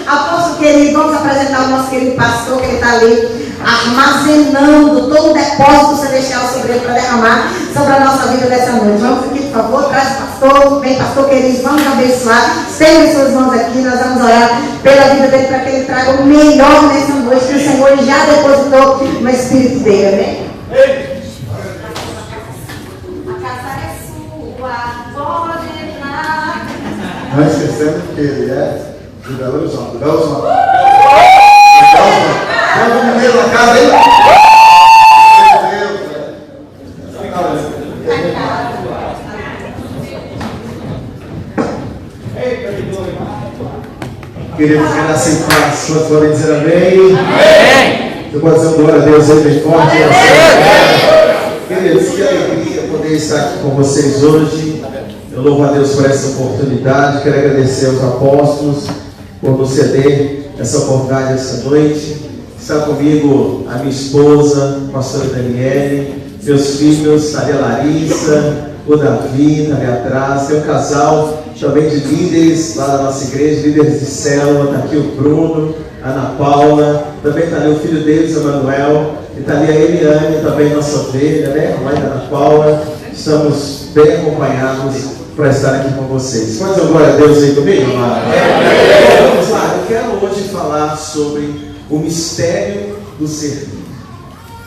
Apóstolo querido, vamos apresentar o nosso querido pastor, que ele está ali armazenando todo o depósito celestial sobre ele para derramar sobre a nossa vida dessa noite. Vamos aqui, por favor, traz o pastor, vem pastor querido, vamos abençoar. Estende suas mãos aqui, nós vamos orar pela vida dele para que ele traga o melhor nessa noite que o Senhor já depositou no espírito dele, amém? A casa é sua, pode entrar. Nós esquecemos que ele é de Belo Horizonte. Todo mineiro na casa, hein? Queremos que nasça em paz. Quantos podem dizer amém? Amém. Eu posso dizer glória a Deus aí bem forte. Queridos, que alegria poder estar aqui com vocês hoje. Eu louvo a Deus por essa oportunidade. Quero agradecer aos apóstolos por nos ceder essa oportunidade essa noite. Está comigo a minha esposa, a pastora Daniele, meus filhos, a Larissa, o Davi, está ali atrás. Tem um casal também de líderes lá da nossa igreja, líderes de célula. Está aqui o Bruno, a Ana Paula, também está ali o filho deles, o Manuel, e está ali a Eliane, também nossa ovelha, né? A mãe da Ana Paula. Estamos bem acompanhados para estar aqui com vocês. Faz uma glória a Deus aí comigo, amado. Vamos lá, eu quero hoje falar sobre o mistério do servir.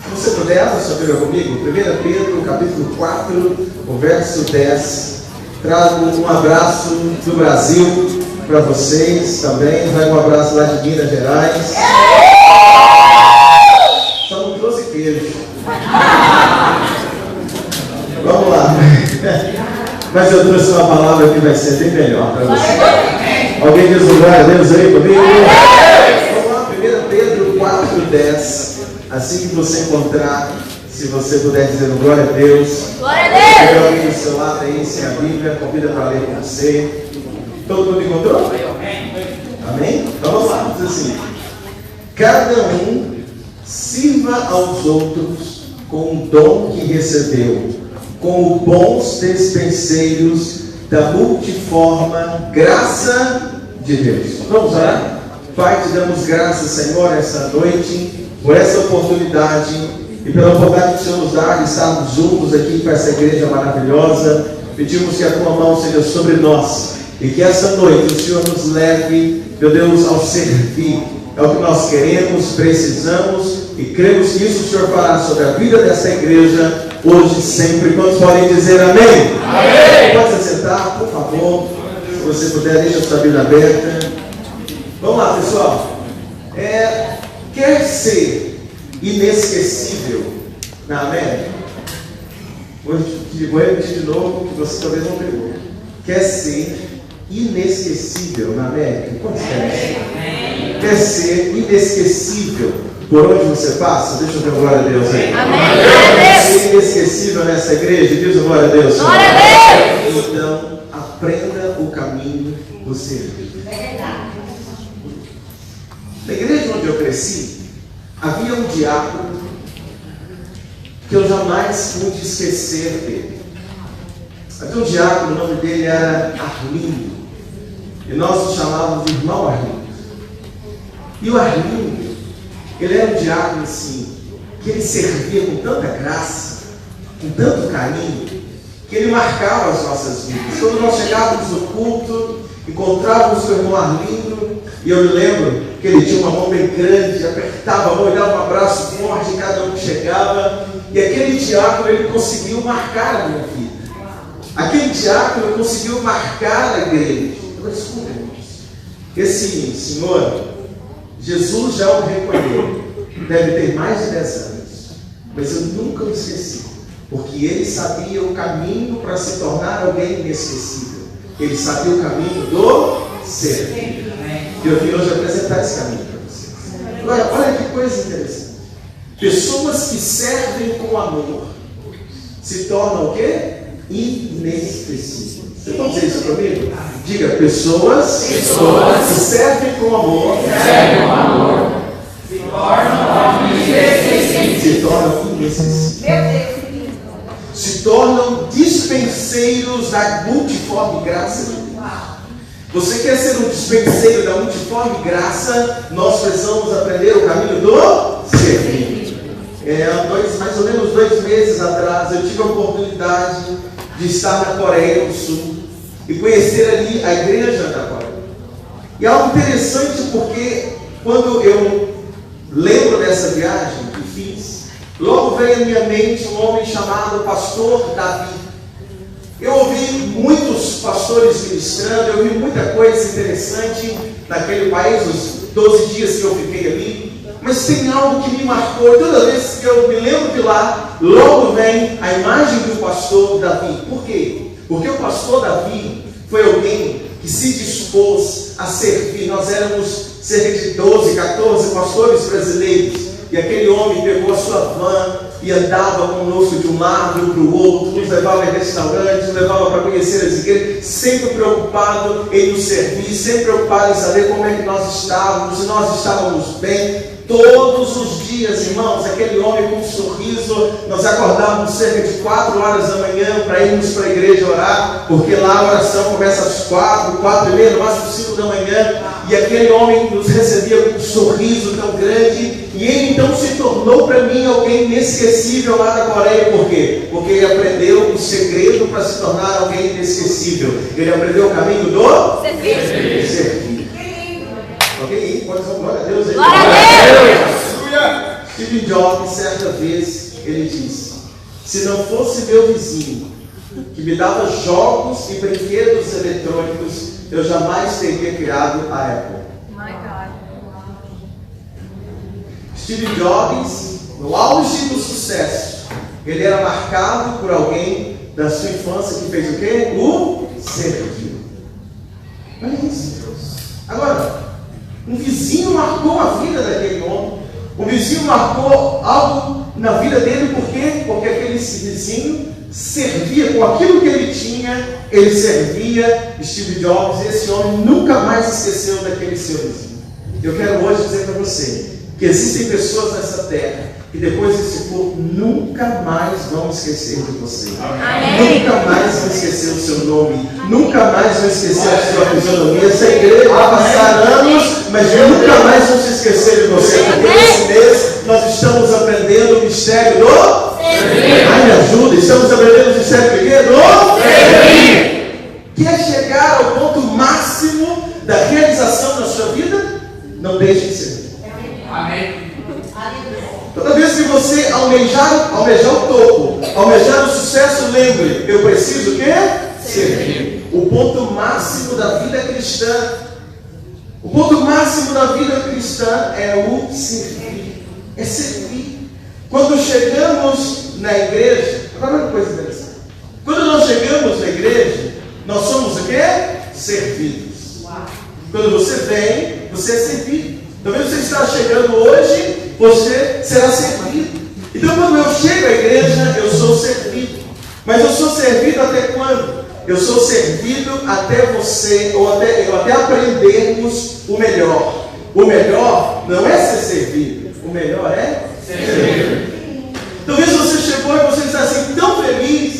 Se você puder, abra sua Bíblia comigo, 1 Pedro, capítulo 4, o verso 10. Trago um abraço do Brasil para vocês também. Trago um abraço lá de Minas Gerais. Só não trouxe queijo. Vamos lá. Mas eu trouxe uma palavra que vai ser bem melhor para você. Alguém diz glória a Deus aí comigo? Vamos lá, 1 Pedro 4:10. Assim que você encontrar, se você puder dizer glória a Deus. Glória a Deus! Tem alguém do seu lado aí, sem a Bíblia, convida para ler com você. Todo mundo encontrou? Amém? Então vamos lá, diz assim: cada um sirva aos outros com o dom que recebeu, como bons despenseiros da multiforme graça de Deus. Vamos orar? Pai, te damos graças, Senhor, essa noite, por essa oportunidade e pela oportunidade que o Senhor nos dá de estarmos juntos aqui com essa igreja maravilhosa. Pedimos que a tua mão seja sobre nós e que essa noite o Senhor nos leve, meu Deus, ao servir. É o que nós queremos, precisamos e cremos que isso o Senhor fará sobre a vida dessa igreja hoje e sempre. Quantos podem dizer amém? Amém. Pode se sentar, por favor. Se você puder, deixa a sua Bíblia aberta. Vamos lá, pessoal. Quer ser inesquecível na América? Vou repetir de novo, que você talvez não pegou. Quer ser inesquecível na América? Quantos querem ser? Quer ser inesquecível por onde você passa? Deixa eu ver glória a Deus aí. Quer ser inesquecível nessa igreja? Diz glória a Deus. Glória a Deus! Então, aprenda o caminho do servir. Na igreja onde eu cresci, havia um diácono que eu jamais pude esquecer dele. Havia um diácono, o nome dele era Arlindo, e nós o chamávamos de irmão Arlindo. E o Arlindo, ele era um diácono assim, que ele servia com tanta graça, com tanto carinho, que ele marcava as nossas vidas. Quando nós chegávamos no culto, encontrávamos o irmão Arlindo, e eu me lembro que ele tinha uma mão bem grande, apertava a mão e dava um abraço forte em cada um que chegava. E aquele diácono, ele conseguiu marcar a minha vida. Aquele diácono conseguiu marcar a igreja. Agora escuta, irmãos. Esse senhor, Jesus já o recolheu. Deve ter mais de 10 anos. Mas eu nunca o esqueci. Porque ele sabia o caminho para se tornar alguém inesquecível. Ele sabia o caminho do servir. E eu vim hoje apresentar esse caminho para vocês. Agora, olha que coisa interessante. Pessoas que servem com amor se tornam o quê? Inesquecíveis. Vocês vão dizer isso comigo? Diga, pessoas que servem com amor se tornam inesquecíveis. Se tornam dispenseiros da multiforme graça de Deus. Você quer ser um dispenseiro da multiforme graça? Nós precisamos aprender o caminho do servir. Mais ou menos 2 meses atrás, eu tive a oportunidade de estar na Coreia do Sul e conhecer ali a igreja da Coreia. E é algo interessante porque quando eu lembro dessa viagem que fiz, logo veio à minha mente um homem chamado Pastor Davi. Eu ouvi muitos pastores ministrando, eu vi muita coisa interessante naquele país, os 12 dias que eu fiquei ali. Mas tem algo que me marcou. Toda vez que eu me lembro de lá, logo vem a imagem do pastor Davi. Por quê? Porque o pastor Davi foi alguém que se dispôs a servir. Nós éramos cerca de 12, 14 pastores brasileiros. E aquele homem pegou a sua van e andava conosco de um lado para o outro, nos levava em restaurantes, nos levava para conhecer as igrejas, sempre preocupado em nos servir, sempre preocupado em saber como é que nós estávamos, se nós estávamos bem. Todos os dias, irmãos, aquele homem com um sorriso, nós acordávamos cerca de 4 horas da manhã para irmos para a igreja orar, porque lá a oração começa às 4, 4 e meia, no máximo 5 da manhã, e aquele homem nos recebia com um sorriso tão grande, e ele então se tornou para mim alguém inesquecível lá da Coreia. Por quê? Porque ele aprendeu o segredo para se tornar alguém inesquecível. Ele aprendeu o caminho do servir. Ok? Pode ser glória a Deus aí. Glória a Deus! Steve Jobs, certa vez, ele disse: se não fosse meu vizinho, que me dava jogos e brinquedos eletrônicos, eu jamais teria criado a Apple. My God. Steve Jobs, no auge do sucesso, ele era marcado por alguém da sua infância que fez o quê? O servir. Olha isso. Agora, um vizinho marcou a vida daquele homem. O vizinho marcou algo na vida dele. Por quê? Porque aquele vizinho servia com aquilo que ele tinha. Ele servia. Steve Jobs, esse homem nunca mais esqueceu daquele seu vizinho. Eu quero hoje dizer para você que existem pessoas nessa terra que depois desse corpo nunca mais vão esquecer de você. Amém. Nunca mais vão esquecer o seu nome. Nunca mais vão esquecer a sua fisionomia. Essa igreja vai passar anos, mas nunca mais vão se esquecer de você. Porque nesse mês nós estamos aprendendo o mistério do servir. Ai, me ajuda. Estamos aprendendo o mistério do quê? Do servir. Quer chegar ao ponto máximo da realização na sua vida? Não deixe de servir. Amém. Toda vez que você almejar o topo, almejar o sucesso, lembre, eu preciso o quê? Servir. O ponto máximo da vida cristã, o ponto máximo da vida cristã é o servir. É servir. Quando chegamos na igreja, agora uma coisa interessante. Quando nós chegamos na igreja, nós somos o quê? Servidos. Quando você vem, você é servido. Talvez você está chegando hoje, você será servido. Então quando eu chego à igreja, eu sou servido. Mas eu sou servido até quando? Eu sou servido até você, ou até aprendermos o melhor. O melhor não é ser servido, o melhor é servir. Talvez você chegou e você está assim tão feliz,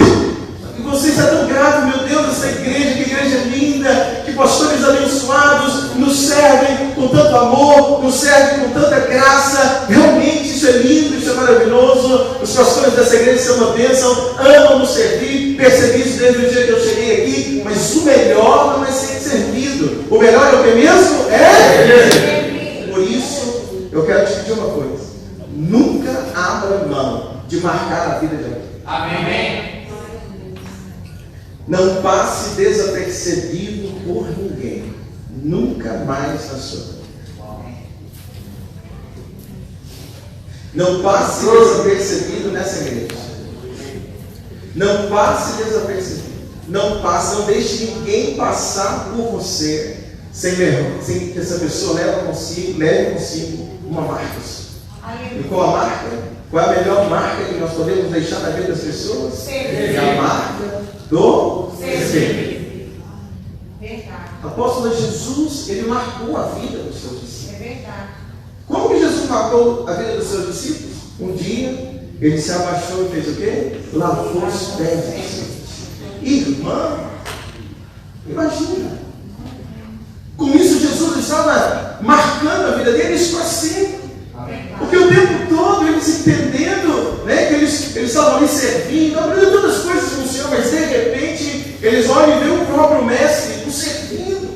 e você está tão grato, meu Deus, essa igreja, que igreja linda, que pastores abençoados nos servem com tanto amor, nos servem com tanta graça. Realmente isso é lindo, isso é maravilhoso. Os pastores dessa igreja são uma bênção, amam nos servir. Percebi isso desde o dia que eu cheguei aqui. Mas o melhor não é ser servido. O melhor é o que mesmo? É por isso eu quero te pedir uma coisa: nunca abra mão de marcar a vida de alguém. Amém. Não passe desapercebido por ninguém. Nunca mais na sua vida. Não passe desapercebido nessa igreja. Não passe desapercebido. Não deixe ninguém passar por você sem que essa pessoa leve consigo uma marca. E qual a marca? Qual é a melhor marca que nós podemos deixar na vida das pessoas? É a marca do servir. Apóstolo Jesus, ele marcou a vida dos seus discípulos. É verdade. Como que Jesus marcou a vida dos seus discípulos? Um dia, ele se abaixou e fez o quê? Lavou os pés dos discípulos. Irmã, imagina. vida deles para sempre. Porque o tempo todo eles entendendo, né, que eles estavam ali servindo, aprendendo todas as coisas com o Senhor, mas de repente eles olham e veem o próprio Mestre o servindo.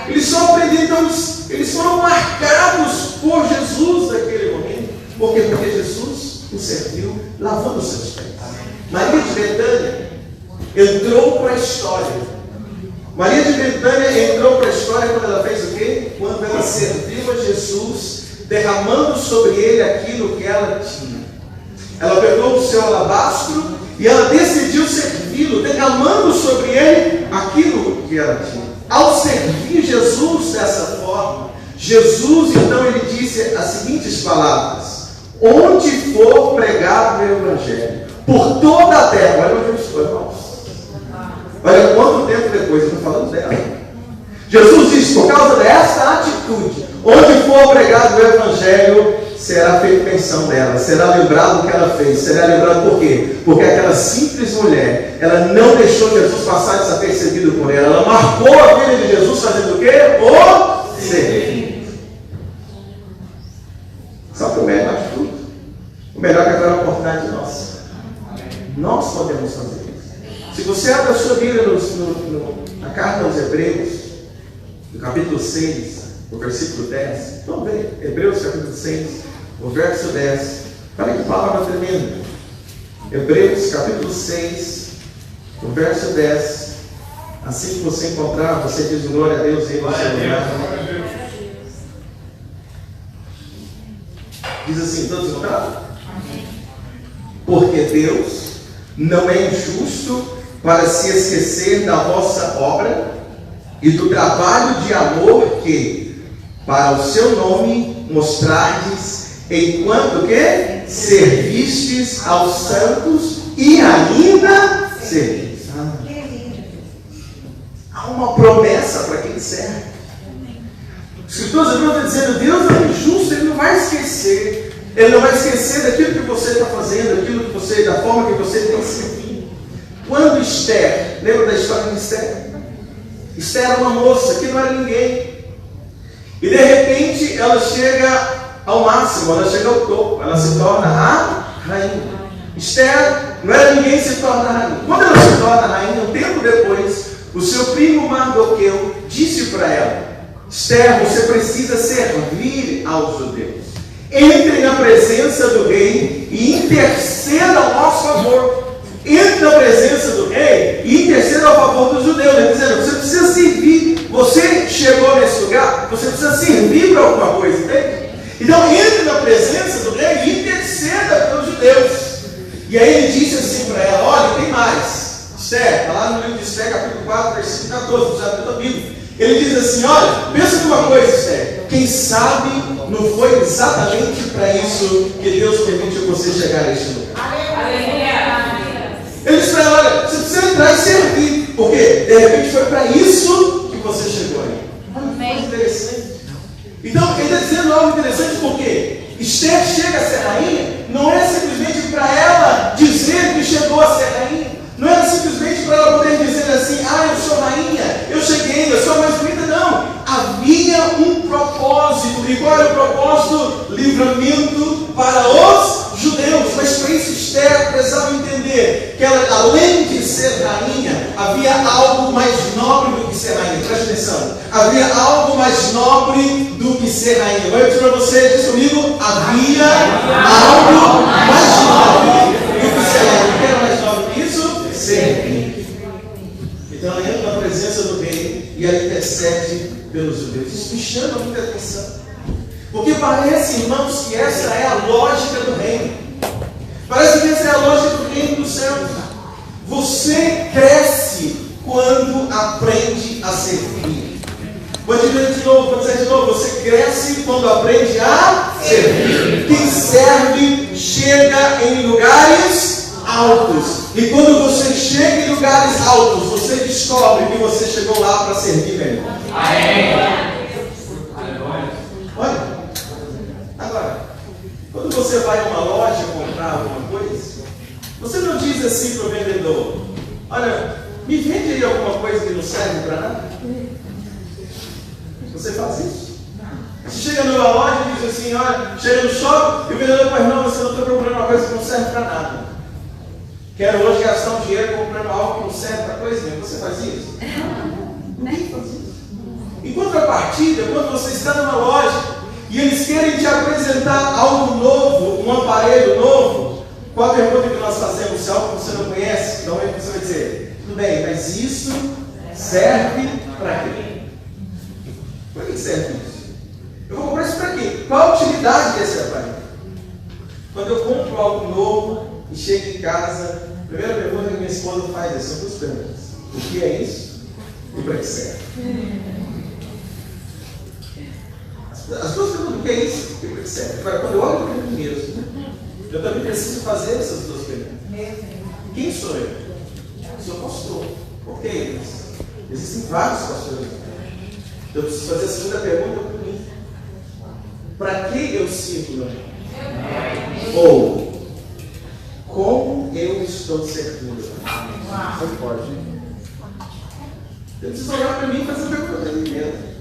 Eles só aprenderam, então eles foram marcados por Jesus naquele momento. Por quê? Porque Jesus o serviu lavando os seus pés. Maria de Betânia entrou para a história. Maria de Betânia entrou para a história quando ela fez o quê? Quando ela serviu a Jesus, derramando sobre ele aquilo que ela tinha. Ela pegou o seu alabastro e ela decidiu servi-lo, derramando sobre ele aquilo que ela tinha. Ao servir Jesus dessa forma, Jesus então ele disse as seguintes palavras: onde for pregado o Evangelho, por toda a terra. Olha onde eu estou, irmãos. Olha quanto tempo depois, eu estou falando dela. Jesus disse, por causa desta atitude, onde for pregado o Evangelho, será feita menção dela, será lembrado o que ela fez, será lembrado por quê? Porque aquela simples mulher, ela não deixou Jesus passar desapercebido por ela, ela marcou a vida de Jesus fazendo o quê? O servir. Só que o melhor de tudo, o melhor é que agora é a oportunidade nossa. Nós podemos fazer isso. Se você abre a sua Bíblia na carta aos Hebreus, no capítulo 6, o versículo 10, vamos ver, Hebreus capítulo 6, o verso 10, olha que palavra tremenda. Hebreus capítulo 6, o verso 10, assim que você encontrar, você diz glória a Deus aí no seu lugar. Diz assim, todos encontraram? Porque Deus não é injusto para se esquecer da vossa obra e do trabalho de amor que, para o seu nome, mostrardes, enquanto que servistes aos santos e ainda servis. Há uma promessa para quem serve. Os escritores estão dizendo, Deus não é injusto, Ele não vai esquecer. Ele não vai esquecer daquilo que você está fazendo, daquilo que você, da forma que você tem servido. Quando Esther, lembra da história de Esther? Esther era uma moça que não era ninguém. E de repente ela chega ao máximo, ela chega ao topo, ela se torna a rainha. Esther não era ninguém, se torna a rainha. Quando ela se torna a rainha, um tempo depois, o seu primo Mardoqueu disse para ela: Esther, você precisa servir aos judeus. Entre na presença do rei e interceda ao nosso favor. Entre na presença do rei e interceda ao favor dos judeus. Ele dizendo, você precisa servir. Você chegou nesse lugar, você precisa servir para alguma coisa, entende? Então entre na presença do rei e interceda pelos judeus. E aí ele disse assim para ela: olha, tem mais. Esther, está lá no livro de Esther, capítulo 4, versículo 14, já está Bíblia. Ele diz assim: olha, pensa numa coisa, Esther. Quem sabe não foi exatamente para isso que Deus permitiu você chegar a este lugar. Ele disse para ela: olha, você precisa entrar e servir, porque de repente foi para isso que você chegou aí. Olha que interessante. Então ele está dizendo algo interessante, porque Esther chega a ser rainha, não é simplesmente para ela dizer que chegou a ser rainha, não era simplesmente para ela poder dizer assim: ah, eu sou rainha, eu cheguei, eu sou a mais bonita. Não, havia um propósito. E qual era o propósito? Livramento para os judeus. Mas para isso Esther precisava entender que ela, além de ser rainha, havia algo mais nobre do que ser rainha. Preste atenção, havia algo mais nobre do que ser rainha. Vou dizer para você, diz comigo: havia algo mais nobre do que ser rainha. O que era mais nobre que isso? Servir. Então ela entra na presença do rei e ela intercede pelos judeus. Isso me chama muita atenção, porque parece, irmãos, que essa é a lógica do reino. Parece que essa é a lógica do reino dos céus. Você cresce quando aprende a servir. Vou dizer de novo, você cresce quando aprende a servir. Quem serve chega em lugares altos. E quando você chega em lugares altos, você descobre que você chegou lá para servir melhor. Olha, agora, quando você vai a uma loja comprar alguma coisa, você não diz assim para o vendedor: olha, me vende aí alguma coisa que não serve para nada. Você faz isso? Você chega numa loja e diz assim, olha, chega no shopping e o vendedor fala, não, você não está procurando uma coisa que não serve para nada. Quero hoje gastar um dinheiro comprando algo que não serve para coisa nenhuma. Você faz isso? Ninguém faz isso. Em contrapartida, quando você está numa loja e eles querem te apresentar algo novo, um aparelho novo, qual a pergunta que nós fazemos? Se algo que você não conhece, então você vai dizer, tudo bem, mas isso serve para quê? Para que serve isso? Eu vou comprar isso para quê? Qual a utilidade desse aparelho? Quando eu compro algo novo e chego em casa, a primeira pergunta que minha esposa faz é, são duas perguntas. O que é isso e para que serve? As duas perguntas, o que é isso e para que serve? Agora, quando eu olho para mim mesmo, eu também preciso fazer essas duas perguntas. Quem sou eu? Sou pastor. Por que isso? Existem vários pastores. Eu preciso fazer a segunda pergunta para mim. Para que eu sirvo? Ou como eu estou servindo? Você pode. Eu preciso olhar para mim e fazer a pergunta para mim mesmo.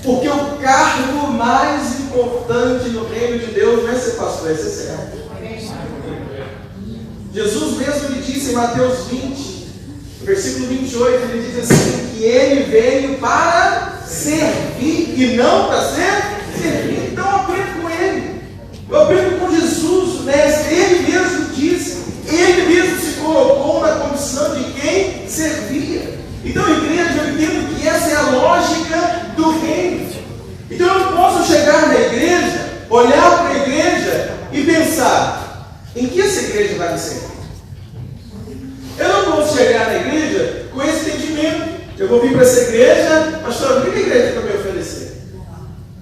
Porque o cargo mais importante no reino de Deus não é ser pastor, é ser servo. Jesus mesmo lhe disse em Mateus 20, versículo 28, ele diz assim, que ele veio para servir e não para ser servido. Então eu aprendo com ele. Eu aprendo com Jesus, o mestre. Ele mesmo disse, ele mesmo se colocou na condição de quem servia. Então, igreja, eu entendo que essa é a lógica do reino. Então eu não posso chegar na igreja, olhar para a igreja e pensar, em que essa igreja vai me servir? Eu não posso chegar na igreja com esse entendimento. Eu vou vir para essa igreja, pastor, o que a igreja vai me oferecer?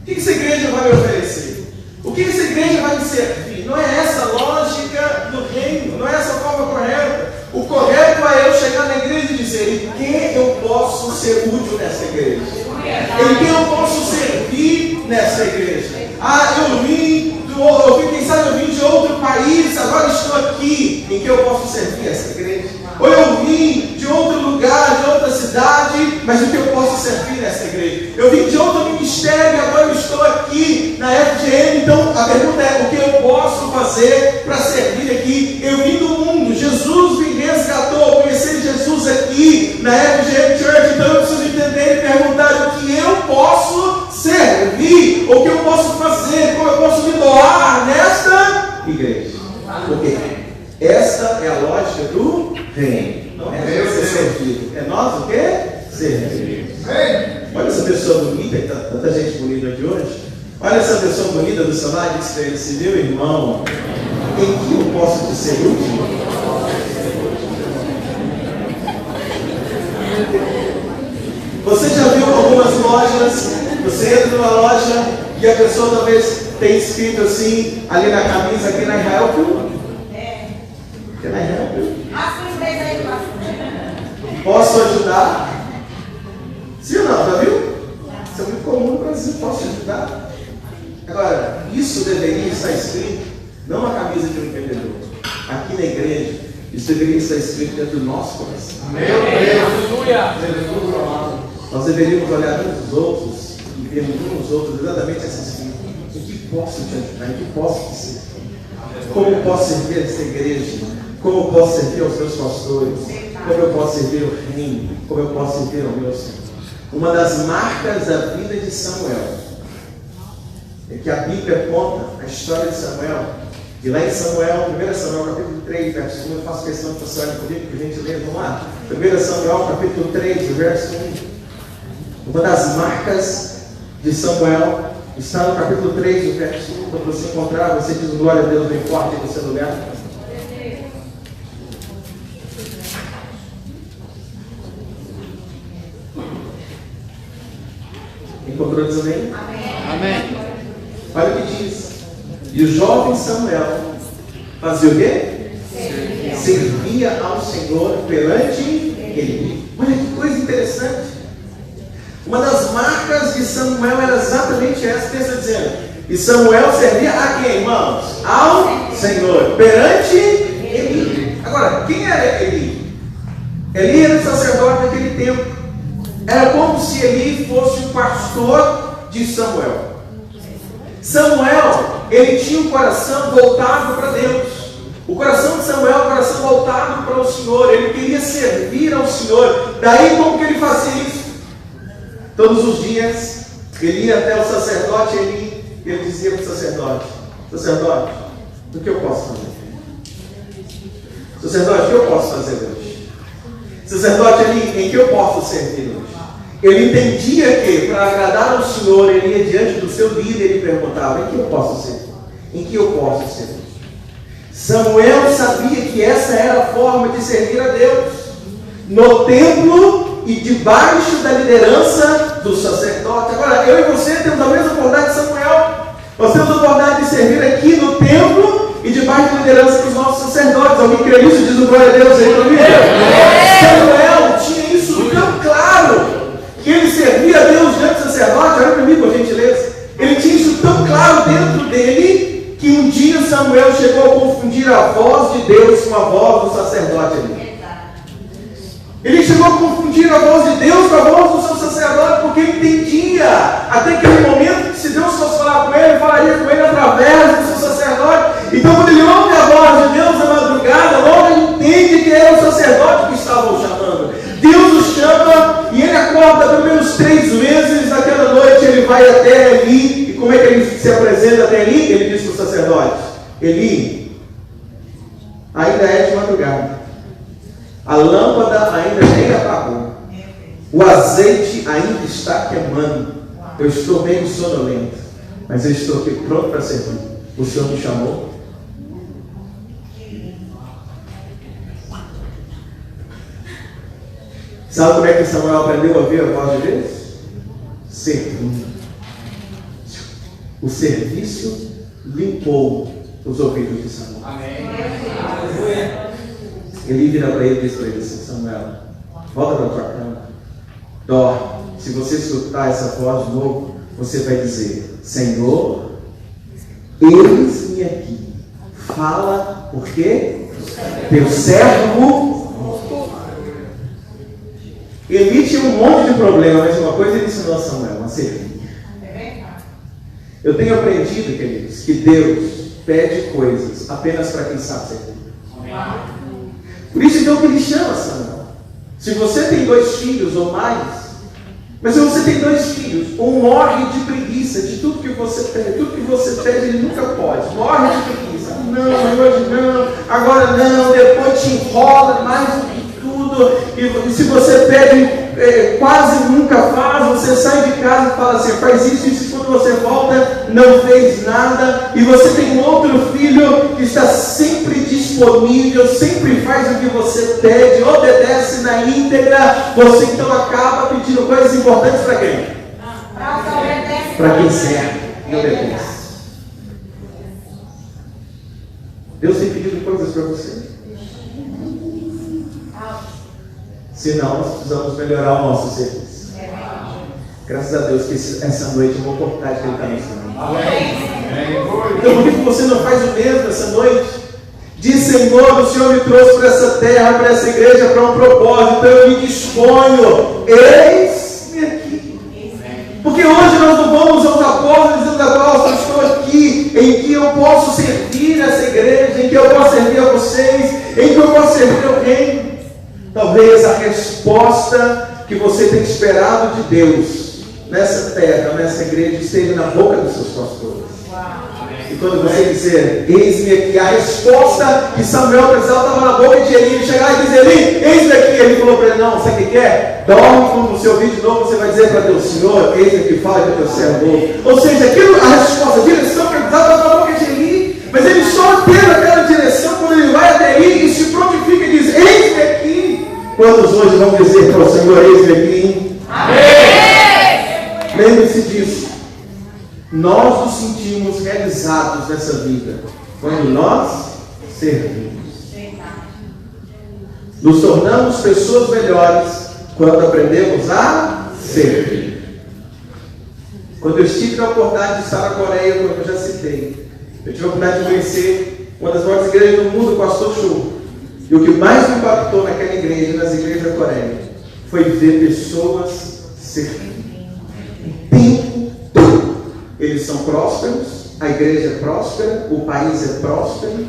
O que essa igreja vai me oferecer? O que essa igreja vai me servir? Não é essa a lógica do reino, não é essa a forma correta. O correto é eu chegar na igreja e dizer, em que eu posso ser útil nessa igreja? Em que eu posso servir nessa igreja? Quem sabe eu vim de outro país, agora estou aqui. Em que eu posso servir essa igreja? Ou eu vim de outro lugar, de outra cidade, mas em que eu posso servir nessa igreja? Eu vim de outro ministério, agora eu estou aqui na FGM. Então a pergunta é, o que eu posso fazer para servir aqui? Eu vim do mundo, Jesus me resgatou, eu conheci Jesus aqui na FGM Church, então eu preciso entender e perguntar o que eu posso servir, o que eu posso fazer, como eu posso me doar nesta igreja. Por quê? Esta é a lógica do reino. Não é ser servido. É nós o quê? Servir. Olha essa pessoa bonita, que tanta gente bonita aqui hoje. Olha essa pessoa bonita do seu lado, diz para ele assim, meu irmão, em que eu posso te ser útil? Você já viu algumas lojas, você entra numa loja e a pessoa talvez tenha escrito assim, ali na camisa, aqui na Help You? Can I help you? Posso ajudar? Sim ou não? Já viu? Isso é muito comum no Brasil. Posso te ajudar? Agora, isso deveria estar escrito não na camisa de um empreendedor. Aqui na igreja, isso deveria estar escrito dentro do nosso coração. Meu Deus! Aleluia! Nós deveríamos olhar uns dos outros e ver uns dos outros exatamente essa escrita. Em que posso te ajudar? Em que posso te servir? Como posso servir essa igreja? Como eu posso servir aos meus pastores? Como eu posso servir ao reino? Como eu posso servir ao meu Senhor? Uma das marcas da vida de Samuel é que a Bíblia conta a história de Samuel. E lá em Samuel, 1 Samuel capítulo 3, verso 1, eu faço questão de você olhar comigo, por gentileza, vamos lá. 1 Samuel capítulo 3, verso 1. Uma das marcas de Samuel está no capítulo 3, verso 1. Quando você encontrar, você diz glória a Deus bem forte no seu lugar. Encontrou isso bem? Amém. Olha o que diz. E o jovem Samuel fazia o quê? Servia ao Senhor perante ele. Olha que coisa interessante. Uma das marcas de Samuel era exatamente essa que está dizendo. E Samuel servia a quem, irmãos? Ao Senhor, perante Eli. Agora, quem era Eli? Eli era o sacerdote daquele tempo. Era como se Eli fosse o pastor de Samuel. Samuel, ele tinha um coração voltado para Deus. O coração de Samuel é um coração voltado para o Senhor. Ele queria servir ao Senhor. Daí como que ele fazia isso? Todos os dias, ele ia até o sacerdote Eli, e ele dizia para o sacerdote: sacerdote, o que eu posso fazer? Sacerdote, o que eu posso fazer hoje? Sacerdote Eli, em que eu posso servir hoje? Ele entendia que, para agradar ao Senhor, ele ia diante do seu líder e perguntava: em que eu posso servir? Em que eu posso servir? Samuel sabia que essa era a forma de servir a Deus, no templo e debaixo da liderança do sacerdote. Agora, eu e você temos a mesma oportunidade de Samuel. Nós temos a oportunidade de servir aqui no templo e debaixo da liderança dos nossos sacerdotes. Alguém crê nisso? Diz o glória a Deus aí comigo. Samuel tinha isso tão claro, que ele servia a Deus diante do sacerdote. Olha para mim, por gentileza. Ele tinha isso tão claro dentro dele, que um dia Samuel chegou a confundir a voz de Deus com a voz do sacerdote ali. Ele chegou a confundir a voz de Deus com a voz do seu sacerdote, porque ele entendia, até aquele momento, que se Deus fosse falar com ele, falaria com ele através do seu sacerdote. Então, quando ele ouve a voz de Deus na madrugada, logo ele entende que era o sacerdote que estava o chamando. Deus o chama e ele acorda pelo menos 3 vezes. Naquela noite ele vai até Eli. E como é que ele se apresenta até Eli? Ele diz para o sacerdote: Eli, ainda é de madrugada, a lâmpada ainda nem apagou, o azeite ainda está queimando, eu estou meio sonolento, mas eu estou aqui pronto para servir. O Senhor me chamou? Sabe como é que Samuel aprendeu a ouvir a voz de Deus? Servindo. O serviço limpou os ouvidos de Samuel. Amém. Ele vira para ele e diz para ele assim: Samuel, volta para a tua cama, dorme. Se você escutar essa voz de novo, você vai dizer: Senhor, eis-me aqui. Fala, por quê? Teu servo. Eli tinha um monte de problema, mas uma coisa ele ensinou a Samuel: a servir. Eu tenho aprendido, queridos, que Deus pede coisas apenas para quem sabe servir. Por isso então que ele chama Samuel. Se você tem 2 filhos ou mais, mas se você tem 2 filhos, um morre de preguiça de tudo que você pede. Tudo que você pede ele nunca pode. Morre de preguiça. Não, hoje não, agora não, depois te enrola mais do que tudo. E se você pede, quase nunca faz. Você sai de casa e fala assim: faz isso, e quando você volta, não fez nada. E você tem um outro filho que está sempre disponível, sempre faz o que você pede, obedece na íntegra. Você então acaba pedindo coisas importantes para quem? Para quem serve e obedece. Deus tem pedido coisas para você. Senão, nós precisamos melhorar o nosso serviço. Graças a Deus que essa noite é uma oportunidade que Ele está nos dando. Então, por que você não faz o mesmo essa noite? Diz: Senhor, o Senhor me trouxe para essa terra, para essa igreja, para um propósito. Então eu me disponho. Eis-me aqui. Porque hoje nós não vamos aos apóstolos dizendo: apóstolos, estou aqui, em que eu posso servir essa igreja, em que eu posso servir a vocês, em que eu posso servir alguém. Talvez a resposta que você tem esperado de Deus nessa terra, nessa igreja, esteja na boca dos seus pastores. E quando você dizer: eis-me aqui, a resposta que Samuel precisava estava na boca de Eli. Ele chegar e dizer: Eli, eis-me aqui. Ele falou para ele: não, sabe o que é? Dorme, quando você ouvir de novo, você vai dizer para Deus: Senhor, eis-me aqui, fala que teu servo. Ou seja, aquilo, a resposta, a direção que ele precisava estava na boca de Eli. Mas ele só teve aquela direção quando ele vai até Eli e se prontifica e diz: eis-me aqui. Quantos hoje vão dizer para o Senhor: eis-me aqui? Amém! Lembre-se disso. Nós nos sentimos realizados nessa vida quando nós servimos. Nos tornamos pessoas melhores quando aprendemos a servir. Quando eu estive na oportunidade de estar na Coreia, como eu já citei, eu tive a oportunidade de conhecer uma das maiores igrejas do mundo, o Pastor Chu. E o que mais me impactou naquela igreja, nas igrejas da Coreia, foi ver pessoas servindo o tempo todo. eles são prósperos, a igreja é próspera, o país é próspero.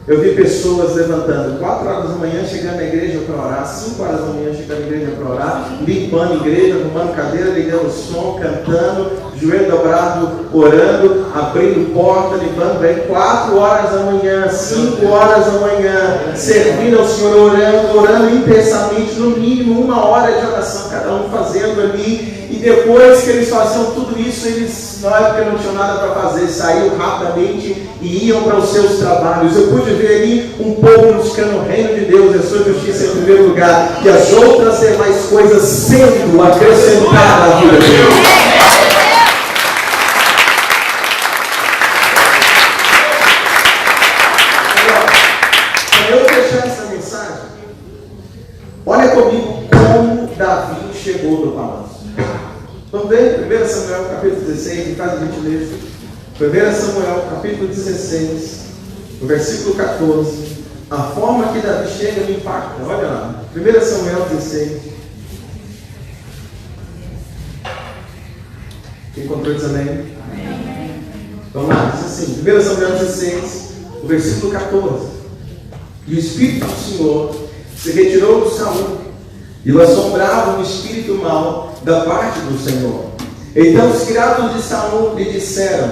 Eu vi pessoas levantando 4 horas da manhã, chegando na igreja para orar, 5 horas da manhã, chegando na igreja para orar, limpando a igreja, arrumando cadeira, ligando o som, cantando, joelho dobrado, orando, abrindo porta, limpando bem, 4 horas da manhã, 5 horas da manhã, servindo ao Senhor, orando intensamente, no mínimo 1 hora de oração, cada um fazendo ali. E depois que eles faziam tudo isso, eles, na época, não tinham nada para fazer, saíam rapidamente e iam para os seus trabalhos. Eu pude ver ali um povo buscando o reino de Deus, a sua justiça em primeiro lugar, e as outras demais coisas sendo acrescentadas à vida de Deus. Para eu fechar essa mensagem, olha comigo como Davi chegou no palácio. Vamos ver 1 Samuel capítulo 16, em casa de gentileza. 1 Samuel capítulo 16, no versículo 14. A forma que Davi chega me impacta. Olha lá, 1 Samuel 16. Quem encontrou diz amém? Vamos lá, diz assim, 1 Samuel 16, o versículo 14. E o Espírito do Senhor se retirou do Saul, e o assombrava um espírito mau da parte do Senhor. Então os criados de Saul lhe disseram: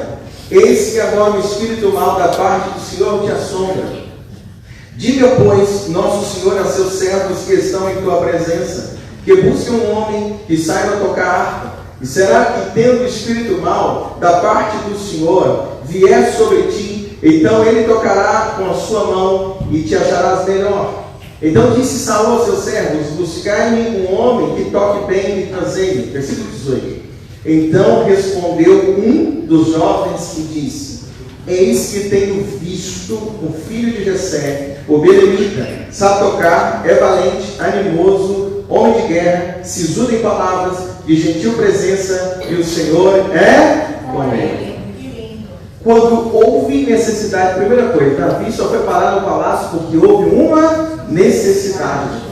eis que agora o espírito mau da parte do Senhor te assombra. Diga, pois, nosso Senhor a seus servos que estão em tua presença, que busquem um homem que saiba tocar harpa. E será que, tendo o espírito mau da parte do Senhor vier sobre ti, então ele tocará com a sua mão e te acharás melhor. Então disse Saul aos seus servos: buscai-me um homem que toque bem e trazei-me. Versículo 18. Então respondeu um dos jovens e disse: eis que tenho visto um filho de Jessé, o belemita, sabe tocar, é valente, animoso, homem de guerra, sisudo em palavras, de gentil presença, e o Senhor é com ele. Quando houve necessidade, primeira coisa, Davi só foi parar no palácio porque houve uma necessidade.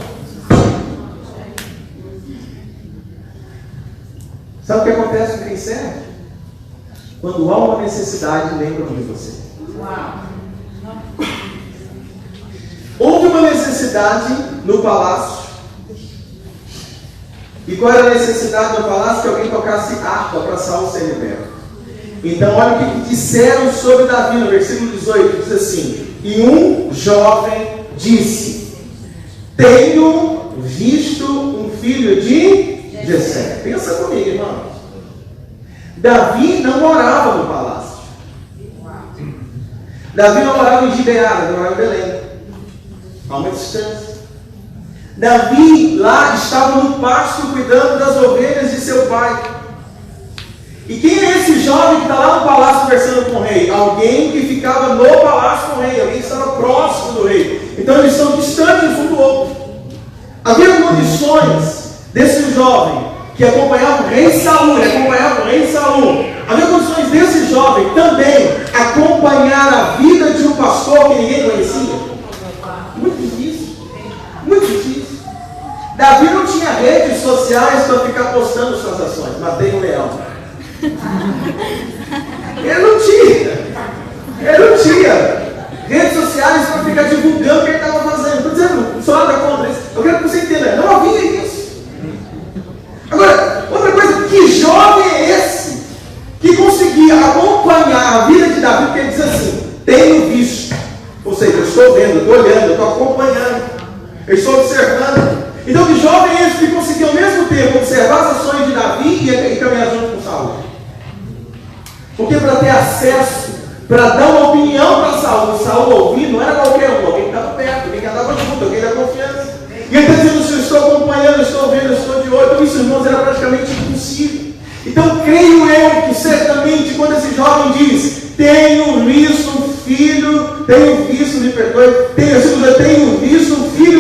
Sabe o que acontece com quem serve? Quando há uma necessidade, lembram de você. Houve uma necessidade no palácio. E qual era a necessidade no palácio? Que alguém tocasse harpa para Saul ser liberto. Então olha o que disseram sobre Davi no versículo 18, diz assim: e um jovem disse: tenho visto um filho de Jessé. Pensa comigo, irmão. Davi não morava no palácio. Davi não morava em Gibeá, não morava em Belém. Há uma distância. Davi lá estava no pasto cuidando das ovelhas de seu pai. E quem é esse jovem que está lá no palácio conversando com o rei? Alguém que ficava no palácio com o rei, alguém que estava próximo do rei. Então eles estão distantes um do outro. Havia condições desse jovem que acompanhava o rei Saul, havia condições desse jovem também acompanhar a vida de um pastor que ninguém conhecia. Muito difícil. Muito difícil. Davi não tinha redes sociais para ficar postando suas ações. Matei um leão. Ele não tinha redes sociais para ficar divulgando o que ele estava fazendo. Estou dizendo, não sou nada contra isso. Eu quero que você entenda, não havia isso. Agora, outra coisa, que jovem é esse que conseguia acompanhar a vida de Davi? Porque ele diz assim: tenho visto, ou seja, eu estou vendo, estou olhando, eu estou acompanhando, eu estou observando. Então que jovem é esse que conseguia ao mesmo tempo observar as ações de Davi e caminhar junto com Saul? Porque para ter acesso, para dar uma opinião para Saul ouvir, não era qualquer um, alguém que estava perto, alguém que andava junto, alguém da confiança. E ele está dizendo: se eu estou acompanhando, eu estou vendo, eu estou de olho. Então isso, irmãos, era praticamente impossível. Então creio eu que certamente quando esse jovem diz: tenho visto um filho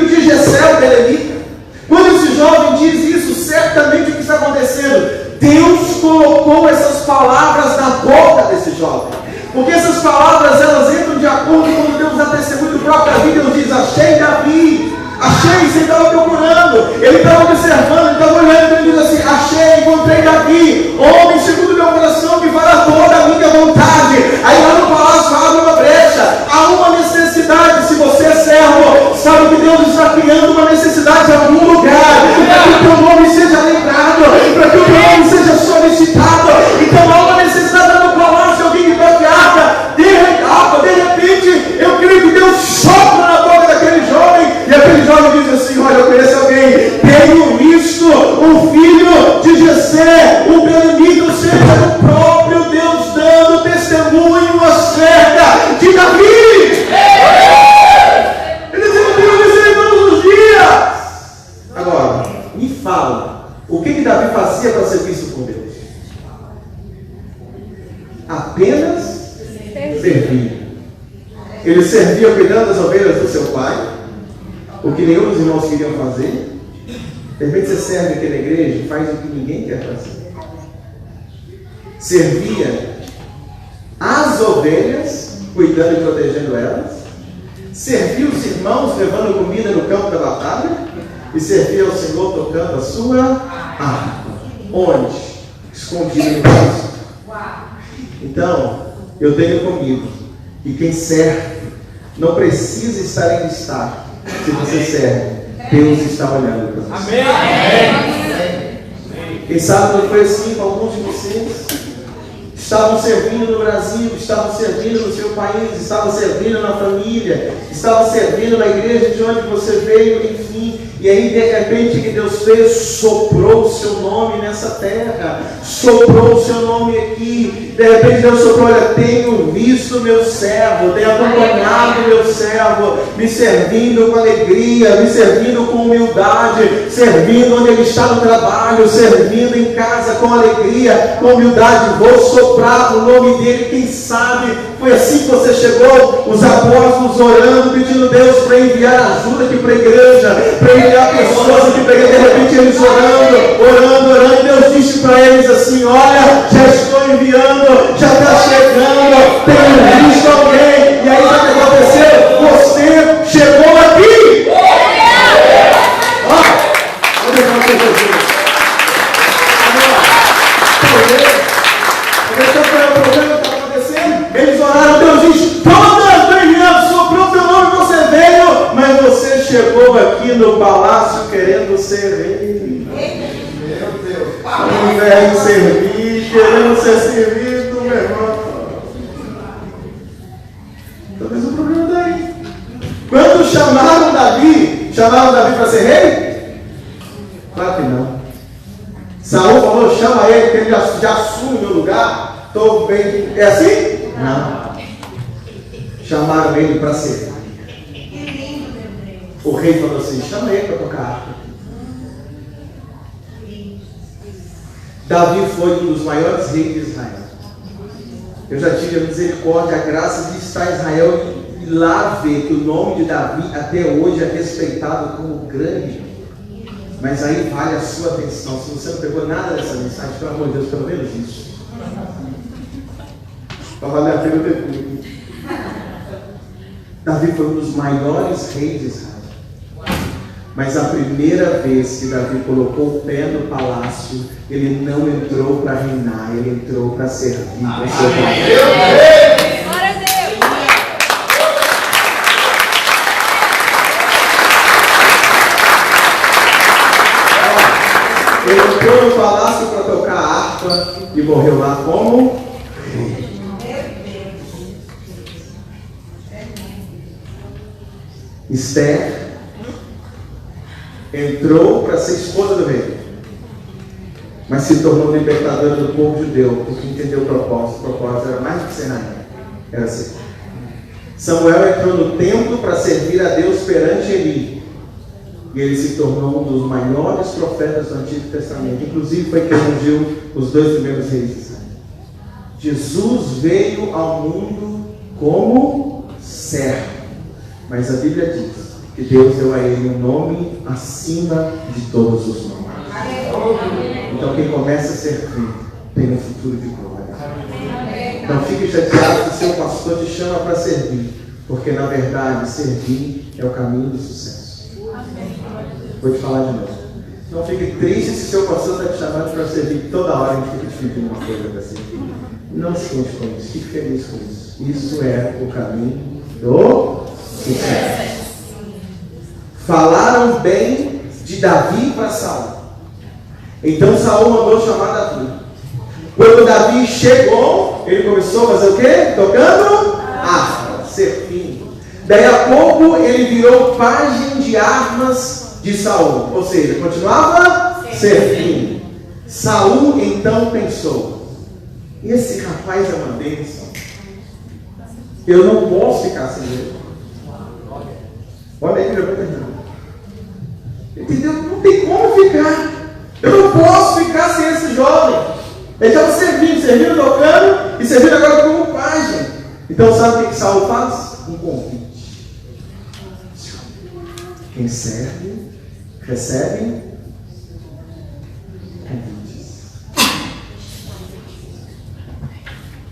de Jessé, o belemita. Quando esse jovem diz isso, certamente o que está acontecendo? Deus colocou essas palavras na boca desse jovem. Porque essas palavras, elas entram de acordo com quando Deus dá testemunho do próprio Davi. Deus diz: achei Davi, achei, você estava procurando, ele estava observando, ele estava olhando, ele diz assim: achei, encontrei Davi, homem segundo o meu coração, que fará todas tenho visto o filho de Jessé, o Belemita, ou seja, o próprio Deus dando testemunho acerca de Davi. Ele tem isso todos os dias. Agora, me fala, o que Davi fazia para ser visto por Deus? Apenas servir. Ele servia cuidando das ovelhas do seu pai, o que nenhum dos irmãos queriam fazer. De repente você serve aqui na igreja e faz o que ninguém quer fazer. Servia as ovelhas, cuidando e protegendo elas. Servia os irmãos, levando comida no campo da batalha. E servia ao Senhor tocando a sua harpa. Onde? Escondido no coração. Então, eu tenho comigo que quem serve não precisa estar em destaque. Se você serve, Deus está olhando para você. Amém. Quem sabe não foi assim com alguns de vocês? Estavam servindo no Brasil, estavam servindo no seu país, estavam servindo na família, estavam servindo na igreja de onde você veio, enfim. E aí, de repente, o que Deus fez? Soprou o seu nome nessa terra, soprou o seu nome aqui. De repente, Deus soprou: olha, tenho visto meu servo, tenho acompanhado meu servo, me servindo com alegria, me servindo com humildade, servindo onde ele está no trabalho, servindo em casa com alegria, com humildade. Vou soprar o nome dele. Quem sabe foi assim que você chegou, os apóstolos orando, pedindo Deus para enviar ajuda aqui para a igreja, para enviar pessoas aqui para a igreja. De repente eles orando, e Deus disse para eles assim: olha, já estou enviando, já está chegando, tenho visto alguém. E aí o que aconteceu? Você chegou aqui. Eles oraram, Deus disse: todas bem-vindas, soprou teu nome, você veio, mas você chegou aqui no palácio querendo ser rei. Meu Deus, ao invés de servir, querendo ser servido, meu irmão. Talvez o problema está aí. Quando chamaram Davi para ser rei? Claro que não. Saul falou: chama ele, que ele já assume o meu lugar. Estou bem. É assim? Não. Chamaram ele para ser. O rei falou assim: chama ele para tocar harpa. Davi foi um dos maiores reis de Israel. Eu já tive a misericórdia, a graça de estar em Israel e lá ver que o nome de Davi até hoje é respeitado como grande. Mas aí vale a sua atenção. Se você não pegou nada dessa mensagem, pelo amor de Deus, pelo menos isso. Para valer a pena eu ter tudo. Davi foi um dos maiores reis de Israel. Mas a primeira vez que Davi colocou o pé no palácio, ele não entrou para reinar, ele entrou para servir ao seu pai. Ele entrou no palácio para tocar a harpa e morreu lá como rei. Esther entrou para ser esposa do rei, mas se tornou libertadora do povo judeu, porque entendeu o propósito. O propósito era mais do que ser rainha, era ser. Samuel entrou no templo para servir a Deus perante Eli, e ele se tornou um dos maiores profetas do Antigo Testamento. Inclusive foi quem ungiu os 2 primeiros reis de Israel. Jesus veio ao mundo como servo, mas a Bíblia diz que Deus deu a ele um nome acima de todos os nomes. Então quem começa a servir tem um futuro de glória. Não fique chateado se o seu pastor te chama para servir, porque na verdade servir é o caminho do sucesso. Vou te falar de novo. Não fique triste se seu pastor está te chamando para servir toda hora. A gente fica te pedindo uma coisa para servir. Não se conte com isso, fique feliz com isso. Isso é o caminho do sucesso. Falaram bem de Davi para Saul. Então Saul mandou chamar Davi. Quando Davi chegou, ele começou a fazer o quê? Tocando harpa, servindo. Daí a pouco ele virou pajem de armas de Saul. Ou seja, continuava servindo. Saul então pensou: esse rapaz é uma bênção. Eu não posso ficar sem ele. Olha aí que já vai terminar. Entendeu? Não tem como ficar. Eu não posso ficar sem esse jovem. Ele estava servindo, tocando e servindo agora como pajem. Então sabe o que Saul faz? Um convite. Quem serve, recebe convites.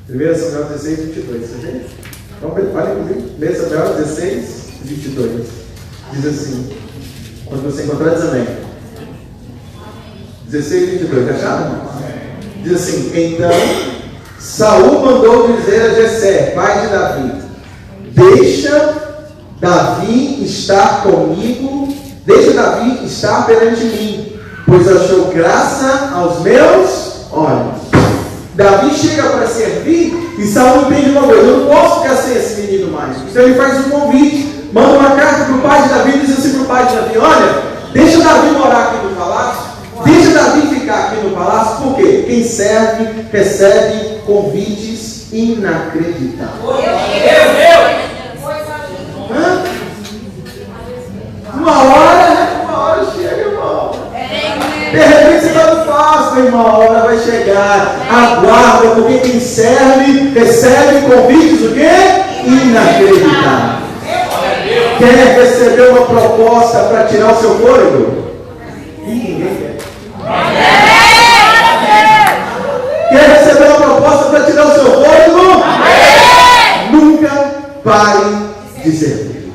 1 Samuel 16, 22. Você vê? Então, olha comigo. 1 Samuel 16, 22. Diz assim. Quando você encontrar, diz amém. 16, 22. Acharam? Diz assim: então Saul mandou dizer a Jessé, pai de Davi: deixa Davi estar comigo, deixa Davi estar perante mim, pois achou graça aos meus olhos. Davi chega para servir e Saul entende uma coisa: eu não posso ficar sem esse menino mais. Então ele faz um convite, manda uma carta para o pai de Davi e diz assim para o pai de Davi: olha, deixa Davi morar aqui no palácio, deixa Davi ficar aqui no palácio, porque quem serve recebe convites inacreditáveis. Uma hora chega, irmão. De repente você está no passo, mas uma hora vai chegar. Aguarda, porque quem serve recebe convites o quê? Inacreditáveis. Quer receber uma proposta para tirar o seu fôlego? Ninguém quer. Quer receber uma proposta para tirar o seu fôlego? Nunca pare de servir.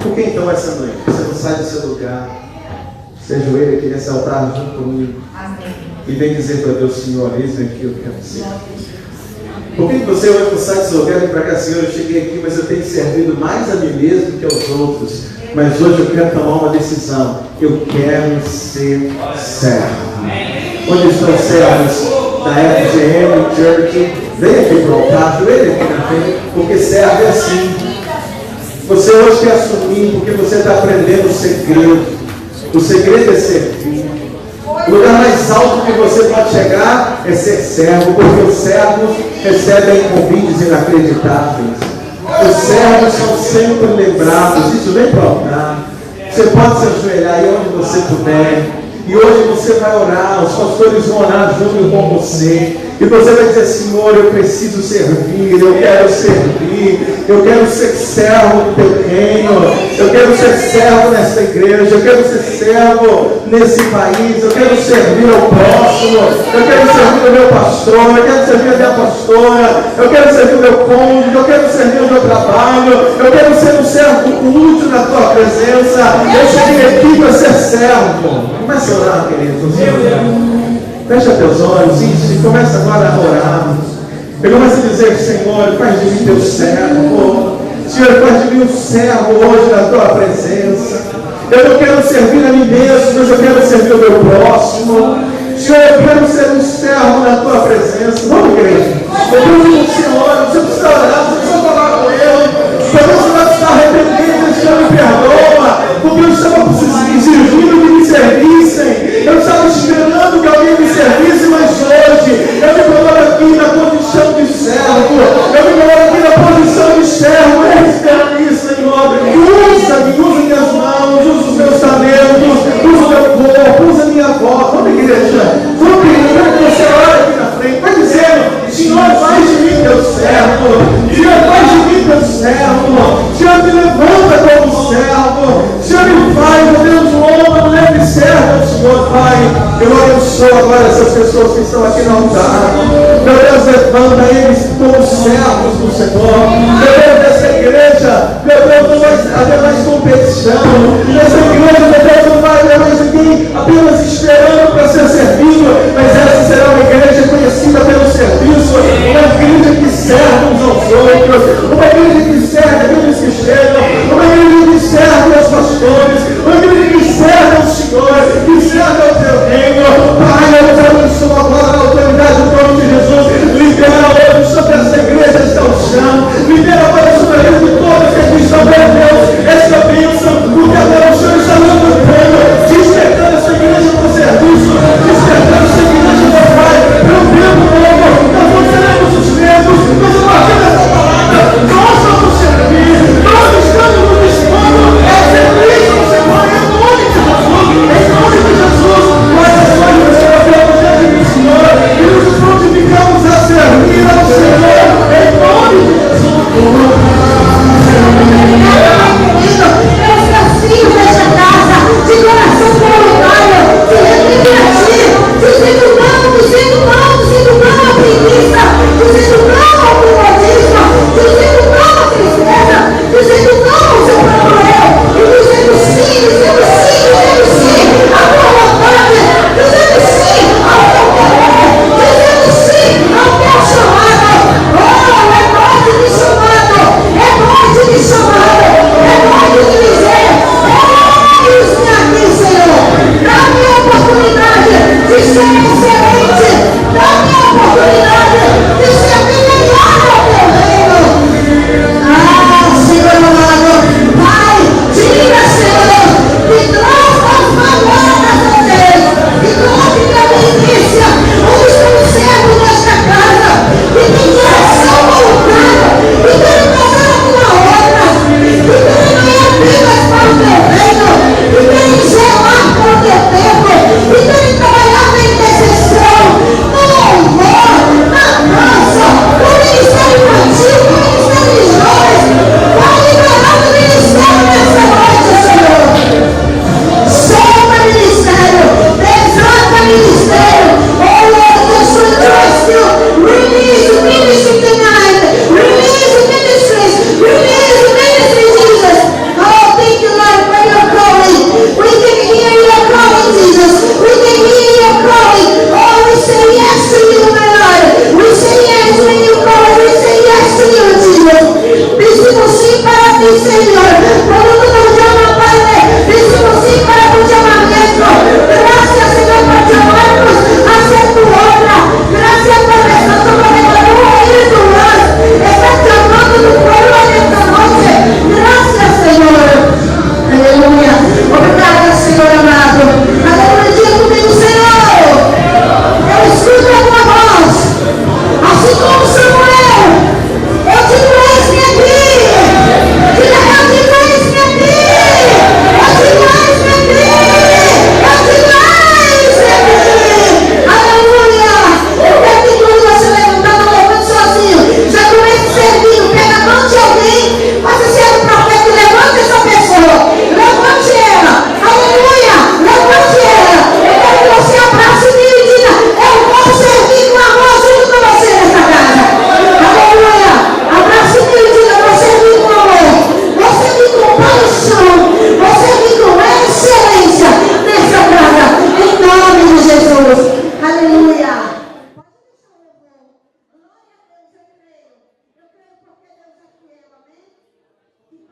Por que então essa noite você não sai do seu lugar, se ajoelha aqui nesse altar junto comigo e vem dizer para Deus: Senhor, eis-me aqui, eu quero ser. Por que você hoje não sai do seu lugar e para cá: Senhor, eu cheguei aqui, mas eu tenho servido mais a mim mesmo do que aos outros, mas hoje eu quero tomar uma decisão: eu quero ser servo. Onde estão os servos da FGM Church? Vem aqui para o altar, ajoelha aqui na frente, porque servo é assim. Você hoje quer assumir, porque você está aprendendo o segredo. O segredo é servir. O lugar mais alto que você pode chegar é ser servo, porque os servos recebem convites inacreditáveis. Os servos são sempre lembrados. Isso vem para o altar. Você pode se ajoelhar aí onde você puder. E hoje você vai orar, os pastores vão orar junto com você. E você vai dizer: Senhor, eu preciso servir, eu quero servir, eu quero ser servo do teu reino, eu quero ser servo nesta igreja, eu quero ser servo nesse país, eu quero servir ao próximo, eu quero servir o meu pastor, eu quero servir a minha pastora, eu quero servir o meu cônjuge, eu quero servir o meu trabalho, eu quero ser um servo útil na tua presença. Eu cheguei aqui para ser servo. Comece a orar, queridos. Fecha teus olhos e começa agora a orar. Eu começo a dizer: Senhor, faz de mim teu servo. Senhor, faz de mim um servo hoje na tua presença. Eu não quero servir a mim mesmo, mas eu quero servir o meu próximo. Senhor, eu quero ser um servo na tua presença. Vamos, igreja. Eu quero que Senhor, você precisa orar, você precisa falar com Ele. Talvez você vai estar arrependido, Senhor, me perdoa, porque eu estava exigindo que me servissem. Eu estava esperando que alguém me servisse, mas hoje eu me coloco aqui na condição de servo. Eu me coloco aqui na posição de servo. Espera-me, Senhor. Usa-me, usa minhas mãos, usa os meus talentos, usa o meu corpo, usa a minha voz. Vamos, igreja. Vamos, igreja. Eu quero que você olhe aqui na frente. Vai dizendo: Senhor, faz de mim teu servo. Senhor, faz de mim teu servo. Senhor, me levanta como servo. Senhor, me faz, meu Deus, um homem, mulher que serve ao Senhor, Pai. Eu abençoo agora essas pessoas que estão aqui no altar. Meu Deus, levanta eles como servos do Senhor. Meu Deus, nessa igreja, meu Deus, não vai haver mais competição. Nessa igreja, meu Deus, não vai haver mais ninguém apenas esperando para ser servido, mas essa será uma igreja conhecida pelo serviço, uma igreja que serve uns aos outros, uma igreja que serve aqueles que chegam, uma igreja que serve aos pastores, uma igreja que serve ao Senhor, que serve ao